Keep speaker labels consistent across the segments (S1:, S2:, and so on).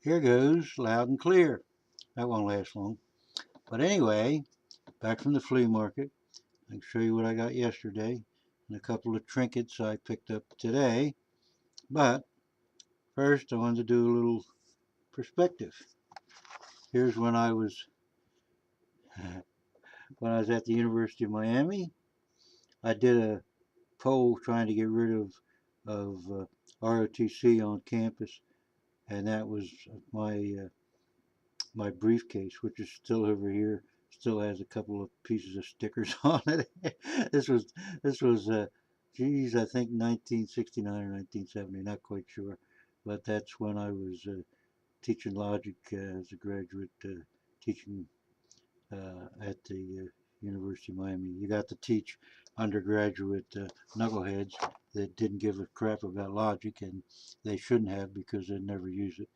S1: Here goes, loud and clear. That won't last long. But anyway, back from the flea market. I can show you what I got yesterday and a couple of trinkets I picked up today. But first, I wanted to do a little perspective. Here's when I was at the University of Miami. I did a poll trying to get rid of ROTC on campus, and that was my briefcase, which is still over here. Still has a couple of pieces of stickers on it. this was this was geez, I think 1969 or 1970, not quite sure, but that's when I was teaching logic as a graduate, teaching at the University of Miami. You got to teach undergraduate knuckleheads that didn't give a crap about logic, and they shouldn't have because they'd never use it.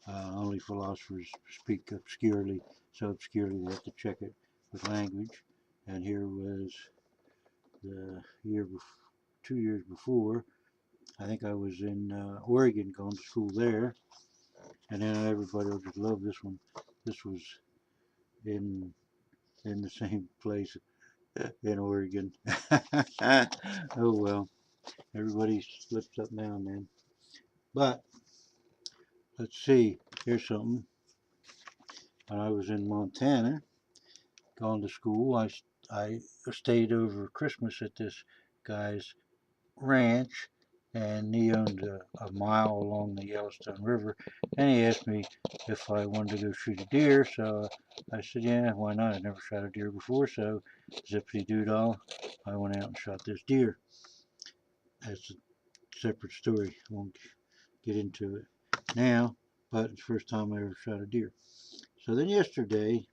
S1: Only philosophers speak obscurely, so obscurely they have to check it with language. And here was the year, 2 years before. I think I was in Oregon going to school there, and then everybody will just love this one. This was in the same place in Oregon. Oh well, everybody slips up now and then. But let's see. Here's something. When I was in Montana, going to school, I stayed over Christmas at this guy's ranch, and he owned a mile along the Yellowstone River, and he asked me if I wanted to go shoot a deer. So I said, yeah, why not? I never shot a deer before, so zippity doo dah, I went out and shot this deer. That's a separate story. I won't get into it now, but it's the first time I ever shot a deer. So then yesterday,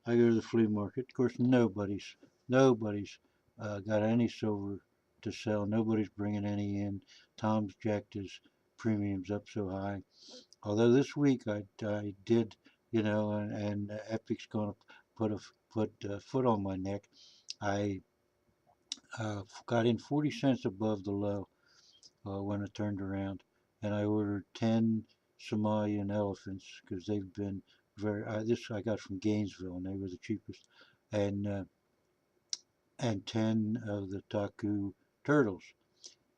S1: I go to the flea market. Of course, nobody's got any silver to sell. Nobody's bringing any in. Tom's jacked his premiums up so high. Although this week I did, and Epic's going to put a foot on my neck. I got in 40 cents above the low when it turned around, and I ordered 10 Somalian elephants because they've been this I got from Gainesville, and they were the cheapest, and uh, and 10 of the Taku turtles.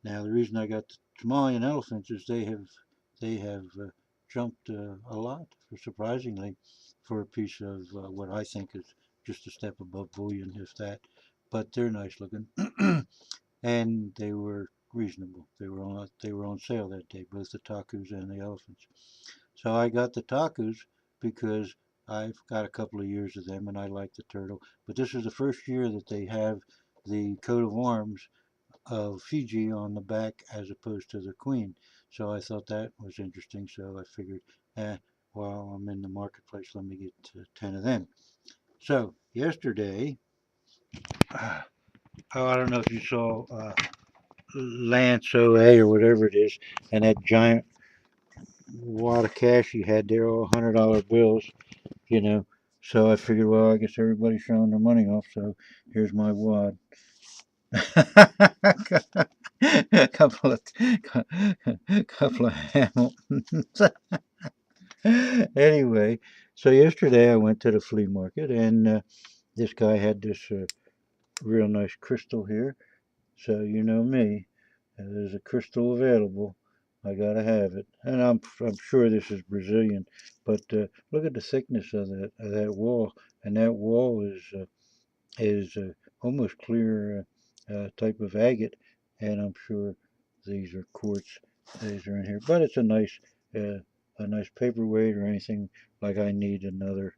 S1: Now, the reason I got the Somalian elephants is they have jumped a lot, surprisingly, for a piece of what I think is just a step above bullion, if that. But they're nice looking, and they were reasonable. They were on sale that day, both the Takus and the elephants. So I got the Takus because I've got a couple of years of them and I like the turtle. But this is the first year that they have the coat of arms of Fiji on the back as opposed to the Queen. So I thought that was interesting. So I figured, while I'm in the marketplace, let me get 10 of them. So yesterday, oh, I don't know if you saw Lance OA or whatever it is, and that giant wad of cash he had there, all $100 bills, you know. So I figured, well, I guess everybody's showing their money off, so here's my wad. couple of couple of Hamiltons. Anyway, so yesterday I went to the flea market, and this guy had this real nice crystal here. So you know me, there's a crystal available. I gotta have it, and I'm sure this is Brazilian, but look at the thickness of that wall, and that wall is almost clear type of agate, and I'm sure these are quartz. These are in here, but it's uh, a nice paperweight or anything like I need another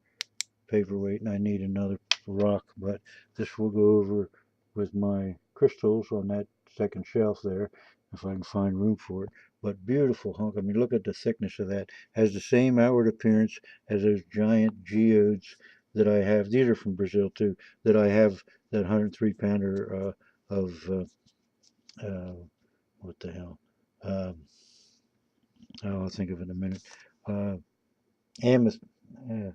S1: paperweight and I need another rock, but this will go over with my crystals on that second shelf there if I can find room for it. But beautiful hunk. I mean, look at the thickness of that. Has the same outward appearance as those giant geodes that I have. These are from Brazil too. That I have that 103 pounder of what the hell? Um, I'll think of it in a minute. Uh, amethyst. Uh,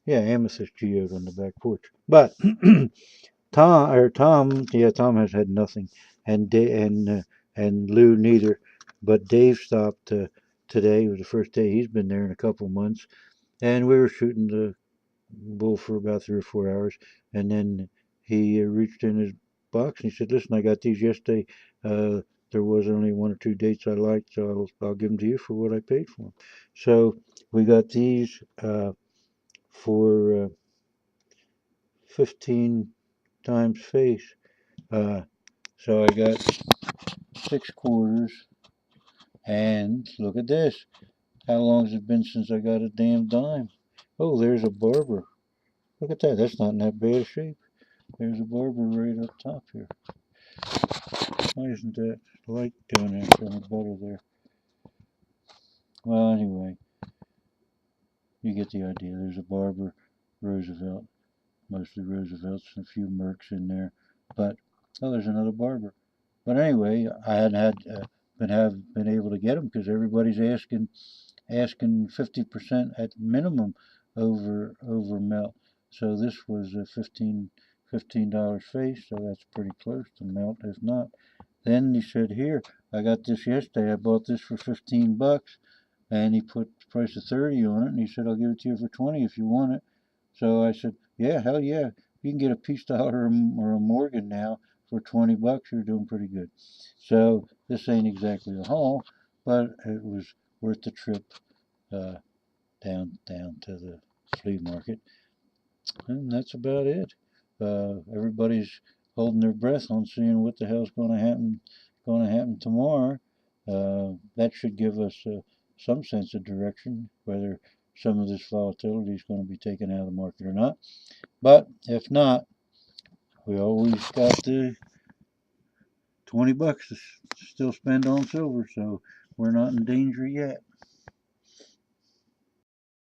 S1: yeah, amethyst geode on the back porch. But Tom has had nothing, and and Lou neither. But Dave stopped today was the first day he's been there in a couple months, and we were shooting the bull for about 3 or 4 hours, and then he reached in his box and he said, "Listen, I got these yesterday. Uh, there was only one or two dates I liked, so I'll give them to you for what I paid for them." So we got these for 15 times face. Uh, so I got 6 quarters, and look at this. How long has it been since I got a damn dime? Oh, there's a barber. Look at that. That's not in that bad a shape. There's a barber right up top here. Why isn't that light doing that any better there? Well, anyway, you get the idea. There's a barber, Roosevelt, mostly Roosevelts and a few Mercs in there. But, oh, there's another barber. But anyway, I hadn't been able to get them because everybody's asking 50% at minimum over melt. So this was a $15 face, so that's pretty close to melt, if not. Then he said, "Here, I got this yesterday. I bought this for 15 bucks." And he put the price of 30 on it, and he said, "I'll give it to you for 20 if you want it." So I said, "Yeah, hell yeah. You can get a Peace Dollar or a Morgan now for 20 bucks. You're doing pretty good." So this ain't exactly a haul, but it was worth the trip uh, down to the flea market. And that's about it. Everybody's holding their breath on seeing what the hell's going to happen tomorrow. That should give us some sense of direction, whether some of this volatility is going to be taken out of the market or not. But if not, we always got the 20 bucks to still spend on silver, so we're not in danger yet.